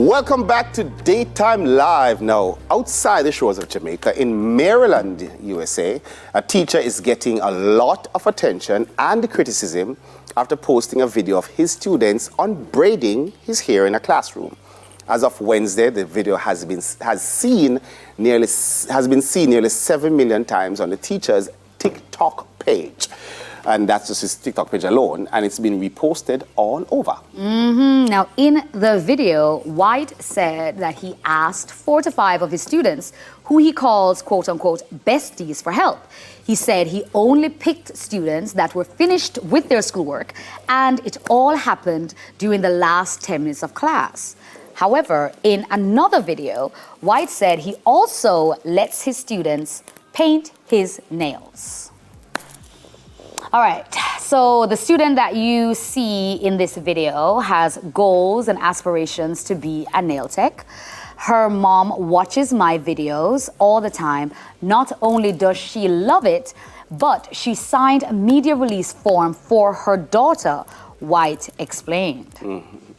Welcome back to Daytime Live. Now, outside the shores of Jamaica, in Maryland, USA, a teacher is getting a lot of attention and criticism after posting a video of his students unbraiding his hair in a classroom. As of Wednesday, the video has been seen nearly 7 million times on the teacher's TikTok page. And that's just his TikTok page alone, and it's been reposted all over. Now, in the video, White said that he asked 4 to 5 of his students, who he calls, quote unquote, besties, for help. He said he only picked students that were finished with their schoolwork, and it all happened during the last 10 minutes of class. However, in another video, White said he also lets his students paint his nails. All right, so the student that you see in this video has goals and aspirations to be a nail tech. Her mom watches my videos all the time. Not only does she love it, but she signed a media release form for her daughter, White explained.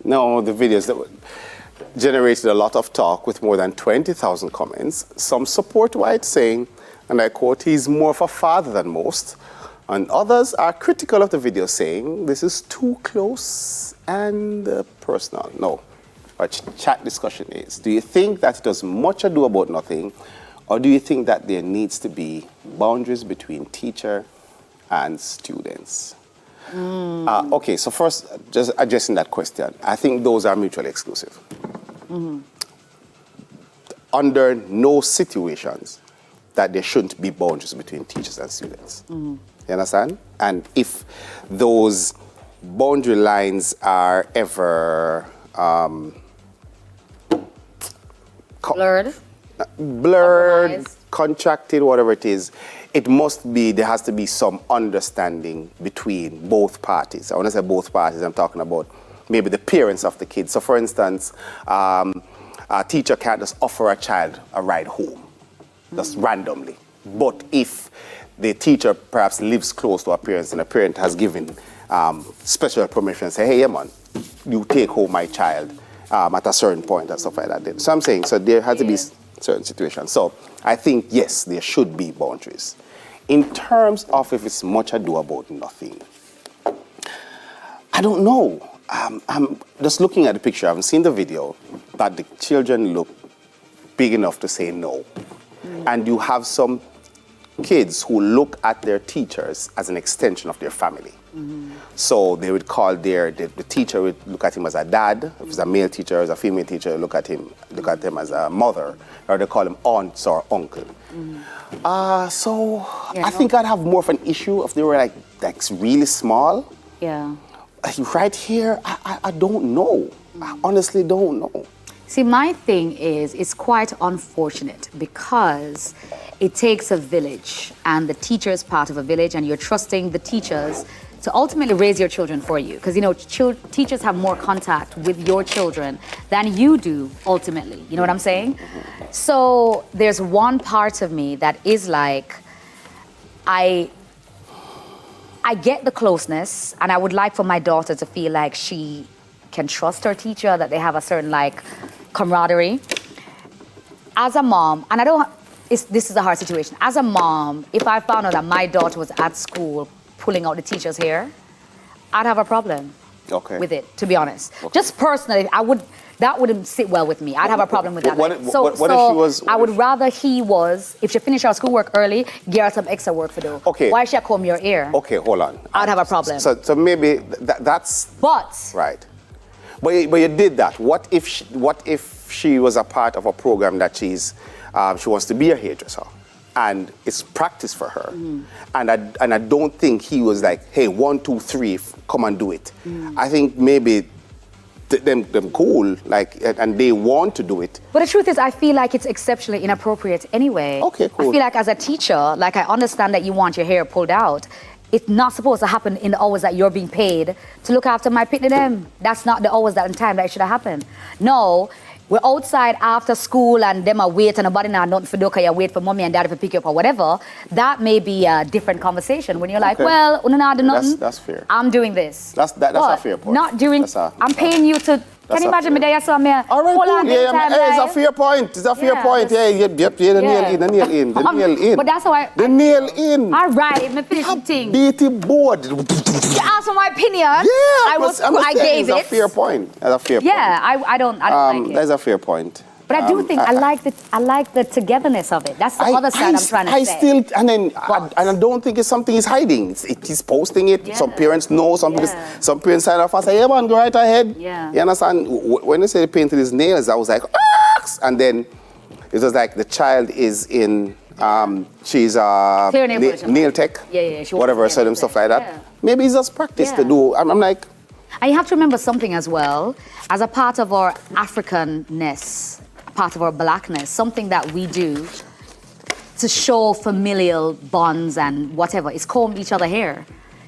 No, the videos that generated a lot of talk with more than 20,000 comments. Some support White, saying, and I quote, "He's more of a father than most." And others are critical of the video, saying this is too close and personal. No, our chat discussion is, do you think that it does much ado about nothing, or do you think that there needs to be boundaries between teacher and students? Okay, so first, just addressing that question, I think those are mutually exclusive. Under no situations that there shouldn't be boundaries between teachers and students. You understand? And if those boundary lines are ever Blurred, contracted, whatever it is, there has to be some understanding between both parties. When I say both parties, I'm talking about maybe the parents of the kids. So for instance, a teacher can't just offer a child a ride home, just randomly. But if the teacher perhaps lives close to a parent and a parent has given special permission, say, hey, yeah, man, you take home my child at a certain point and stuff like that. So I'm saying, so there has to be certain situations. So I think, yes, there should be boundaries. In terms of if it's much ado about nothing, I don't know. I'm just looking at the picture, I haven't seen the video, but the children look big enough to say no. And you have some kids who look at their teachers as an extension of their family. So they would call the teacher would look at him as a dad. If it's a male teacher, as a female teacher, look at him as a mother, or they call him aunts or uncle. I think I'd have more of an issue if they were like really small. Yeah. Right here, I don't know. I honestly don't know. See, my thing is, it's quite unfortunate because it takes a village, and the teacher is part of a village, and you're trusting the teachers to ultimately raise your children for you. Because, you know, teachers have more contact with your children than you do, ultimately. You know what I'm saying? So there's one part of me that is like, I get the closeness, and I would like for my daughter to feel like she can trust her teacher, that they have a certain, like, camaraderie. As a mom, and this is a hard situation. As a mom, if I found out that my daughter was at school pulling out the teacher's hair, I'd have a problem with it, to be honest. Just personally, that wouldn't sit well with me. I'd have a problem with that. I would rather if she finished her schoolwork early, get her some extra work to do. Okay. Why should I comb your ear? Okay, hold on. I'd have a problem. So maybe that's... But... Right. But you did that. What if she was a part of a program that she wants to be a hairdresser, and it's practice for her, and I don't think he was like, hey, 1, 2, 3, come and do it. I think maybe them cool, like, and they want to do it. But the truth is, I feel like it's exceptionally inappropriate anyway. Okay, cool. I feel like as a teacher, like, I understand that you want your hair pulled out. It's not supposed to happen in the hours that you're being paid to look after my picnic them. That's not the hours that in time that it should have happened. No, we're outside after school and them are waiting, nobody not nothing for do, because you wait for mommy and daddy to pick you up or whatever. That may be a different conversation when you're like, well, you not do nothing. That's fair. I'm doing this. That's a fair point. Not during, I'm paying you to Can you imagine me there? So me. All right, hold on cool. Yeah, time, it's a like- fair point. It's a fair Yeah, point. Yeah, yep, the nail in, the nail in, the nail in. But that's how I. The nail in. All right, me finish the thing. Beatty board. You asked for my opinion. Yeah, I gave it. That's a fair point. That's a fair point. Yeah, I don't like it. That's a fair point. But I do think I like the togetherness of it. That's the other side I'm trying to say. Still, and I don't think it's something he's hiding. He's posting it. Yeah. Some parents know. Some parents sign off and say, "Yeah, man, go right ahead." Yeah. You understand? When they say they painted his nails, I was like, "Ah!" And then it was like the child is in. She's nail tech. Yeah. Whatever, certain stuff like that. Yeah. Maybe it's just practice to do. I'm like. And you have to remember something as well, as a part of our Africanness, part of our blackness, something that we do to show familial bonds and whatever is comb each other hair.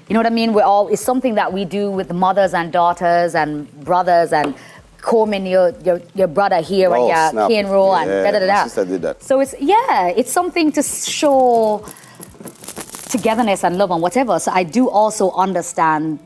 You know what I mean? It's something that we do with mothers and daughters and brothers and combing your brother here and your cane roll and da. My sister did that. So it's something to show togetherness and love and whatever. So I do also understand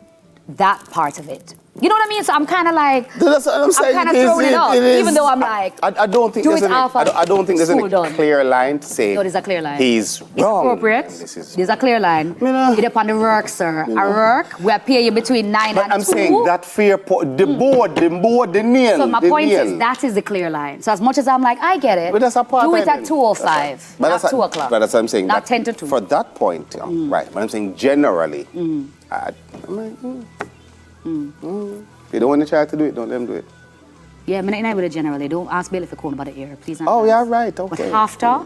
that part of it. You know what I mean? So I'm kind of like, that's what I'm saying. I'm kind of throwing it out, even though I'm like, I don't think there's any clear line to say. No, there's a clear line. He's It's wrong. appropriate. There's a clear line. Get up on the work, sir. A work, we pay you between 9 but and 2. I'm saying that fair point, the board, the nail. So my point is, that is the clear line. So as much as I'm like, I get it, But that's a part do of it at it. 2:05, But not that's 2 o'clock. But that's what I'm saying. Not that 10 to 2. For that point, right. But I'm saying generally, I'm like, If they don't want to try to do it, don't let them do it. Yeah, I'm not with it generally. Don't ask Billy for coming about the ear, please. Oh, yeah, right, okay. But after,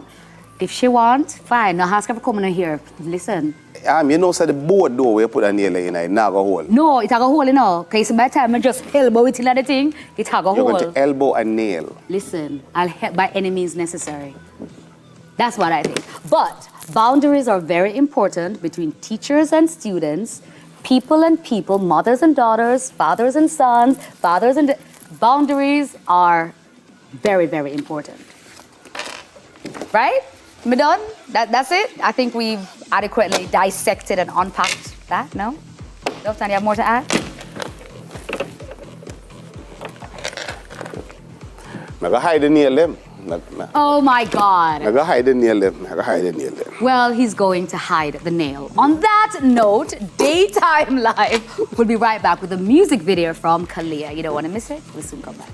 if she wants, fine. Now ask her for coming in here. Listen. You know, so the board though, where you put a nail in it, not go hole. No, it have a hole, you know. Because by the time I just elbow it in the thing, it have a hole. You're going to elbow a nail. Listen, I'll help by any means necessary. That's what I think. But boundaries are very important between teachers and students, people and people, mothers and daughters, fathers and sons, boundaries are very, very important. Right? We done? That's it? I think we've adequately dissected and unpacked that, no? Doftan, you have more to add? I'm going to hide the nail them. Oh my God. I'm going to hide the nail them. Well, he's going to hide the nail. On that note, Daytime Live will be right back with a music video from Kalia. You don't want to miss it? We'll soon come back.